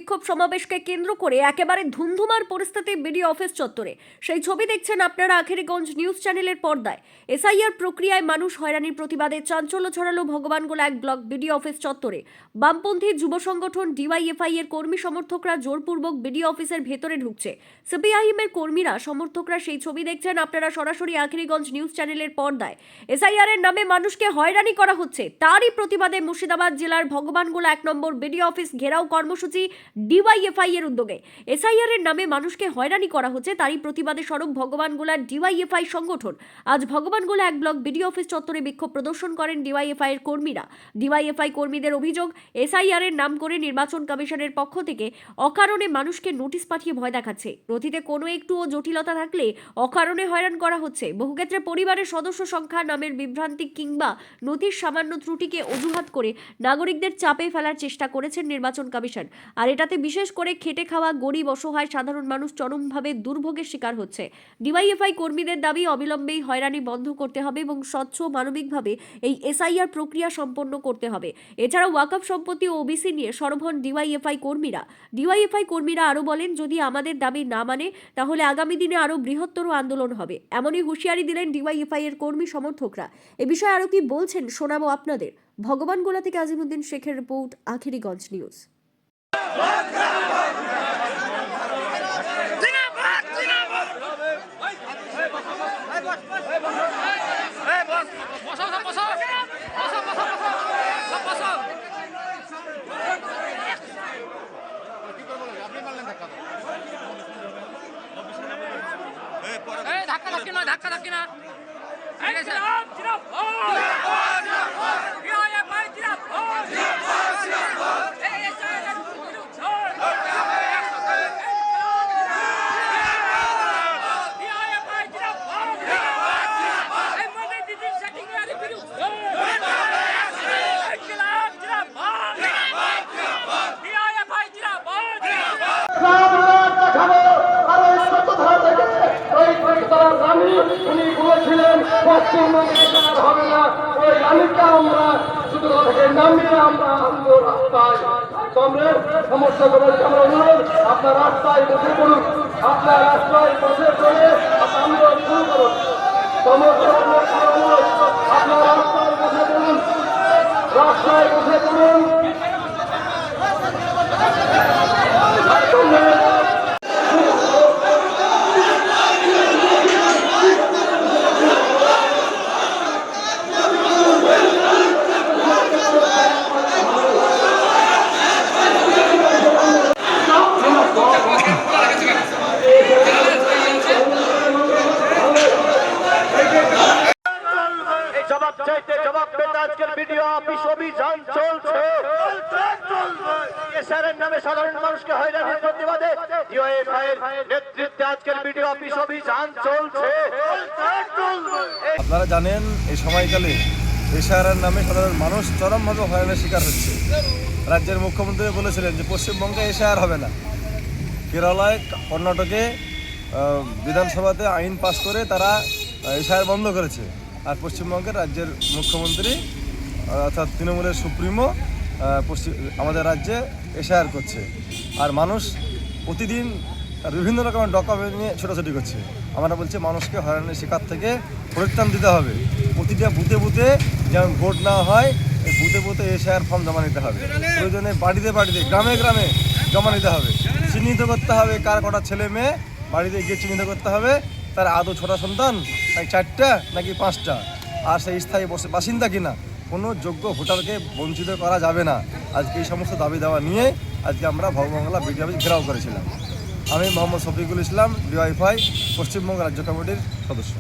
বিক্ষোভ সমাবেশকে কেন্দ্র করে একেবারে ধুমধুমার পরিস্থিতি বিডিও অফিস চত্বরে। সেই ছবি দেখছেন আপনারা আখেরিগঞ্জ নিউজ চ্যানেলের পর্দায়। এসআইআর প্রক্রিয়ায় মানুষ হয়রানির প্রতিবাদে চাঞ্চল্য ছড়ালো ভগবানগোলা 1 ব্লক বিডিও অফিস চত্বরে। বামপন্থী যুব সংগঠন ডিওয়াইএফআই এর কর্মী সমর্থকরা জোরপূর্বক বিডিও অফিসের ভেতরে ঢুকছে। সিপিআইএম এর কর্মীরা সমর্থকরা সেই ছবি দেখছেন আপনারা সরাসরি আখেরিগঞ্জ নিউজ চ্যানেলের পর্দায়। এসআইআর এর নামে মানুষকে হয়রানি করা হচ্ছে, তারই প্রতিবাদে মুর্শিদাবাদ জেলার ভগবানগোলা 1 নম্বর বিডিও অফিস ঘেরাও কর্মসূচি ডিওয়াইএফআই এর উদ্যোগে। এসআইআর এর নামে মানুষকে হয়রানি করা হচ্ছে, তারই প্রতিবাদে স্বরূপ ভগবানগোলার ডিওয়াইএফআই সংগঠন আজ ভগবানগোলা 1 ব্লক বিডিও অফিস চত্বরে বিক্ষোভ প্রদর্শন করেন ডিওয়াইএফআই এর কর্মীরা। ডিওয়াইএফআই কর্মীদের অভিযোগ, এসআইআর এর নাম করে নির্বাচন কমিশনের পক্ষ থেকে অকারণে মানুষকে নোটিশ পাঠিয়ে ভয় দেখাচ্ছে। নথিতে কোনো একটুও জটিলতা থাকলে অকারণে হয়রান করা হচ্ছে। বহু ক্ষেত্রে পরিবারের সদস্য সংখ্যা, নামের বিভ্রান্তি কিংবা নথির সামান্য ত্রুটিকে অজুহাত করে নাগরিকদের চাপে ফেলার চেষ্টা করেছেন নির্বাচন কমিশন। আর এটাতে বিশেষ করে খেটে খাওয়া গরিব, অসহায় সাধারণ মানুষ চরমভাবে দুর্ভোগের শিকার হচ্ছে। ডিওয়াইএফআই কর্মীদের দাবি, অবিলম্বেই হয়রানি বন্ধ করতে হবে এবং স্বচ্ছ মানবিকভাবে এই এসআইআর প্রক্রিয়া সম্পন্ন করতে হবে। এছাড়া ওয়াকফ সম্পত্তি ও ওবিসি নিয়ে সরব হন ডিওয়াইএফআই কর্মীরা। ডিওয়াইএফআই কর্মীরা আরও বলেন, যদি আমাদের দাবি না মানে তাহলে আগামী দিনে আরও বৃহত্তর আন্দোলন হবে, এমনই হুঁশিয়ারি দিলেন ডিওয়াইএফআই এর কর্মী সমর্থকরা। এ বিষয়ে আরও কি বলছেন শোনাবো আপনাদের। ভগবানগোলা থেকে আজিমুদ্দিন শেখের রিপোর্ট, আখেরিগঞ্জ নিউজ। ধাক্কা ধাক্কি না উনি বলেছিলেন পশ্চিমবঙ্গে হবে না, ওই রানীকে আমরা শুধু নামিয়ে আমরা আনবো রাস্তায়। কংগ্রেস সমস্যা করেছে, আমরা অনুরোধ আপনার রাস্তায় বসে পড়ুন, আপনার রাস্তায় বসে পড়ে আন্দোলন শুরু করুন। আপনার রাস্তায় বসে পড়ুন, রাস্তায় বসে পড়ুন। জবাব চাইতে জবাব পেতে আজকের বিডিও অফিস অভিযান চলছে। এসআইআর নামে সাধারণ মানুষকে হয়রানির প্রতিবাদে ডিওয়াইএফআই এর নেতৃত্বে আজকের বিডিও অফিস অভিযান চলছে। আপনারা জানেন, এই সময়কালে এসআইআর নামে সাধারণ মানুষ চরমভাবে হয়রানির শিকার হচ্ছে। রাজ্যের মুখ্যমন্ত্রী বলেছিলেন যে পশ্চিমবঙ্গে এসআইআর হবে না। কেরালায়, কর্ণাটকে বিধানসভাতে আইন পাস করে তারা এসআইআর বন্ধ করেছে। আর পশ্চিমবঙ্গের রাজ্যের মুখ্যমন্ত্রী অর্থাৎ তৃণমূলের সুপ্রিমো আমাদের রাজ্যে এসআইআর করছে। আর মানুষ প্রতিদিন বিভিন্ন রকমের ডকুমেন্ট নিয়ে ছোটাছুটি করছে। আমরা বলছি মানুষকে হয়রানির শিকার থেকে পরিত্রাণ দিতে হবে। প্রতিটা বুথে বুথে যেমন ভোট নেওয়া হয়, এই বুথে বুথে এসআইআর ফর্ম জমা নিতে হবে। প্রয়োজনে বাড়িতে বাড়িতে, গ্রামে গ্রামে জমা নিতে হবে। চিহ্নিত করতে হবে কার কটা ছেলে মেয়ে, বাড়িতে গিয়ে চিহ্নিত করতে হবে তার আদৌ ছোটা সন্তান নাকি 4টা নাকি 5টা, আর সেই স্থায়ী বাসিন্দা কিনা। কোনো যোগ্য ভোটারকে বঞ্চিত করা যাবে না। আজকে এই সমস্ত দাবি দেওয়া নিয়ে আজকে আমরা ভগবানগোলা বিডিও অফিস ঘেরাও করেছিলাম। আমি মোহাম্মদ শফিকুল ইসলাম, ডিওয়াইএফআই পশ্চিমবঙ্গ রাজ্য কমিটির সদস্য।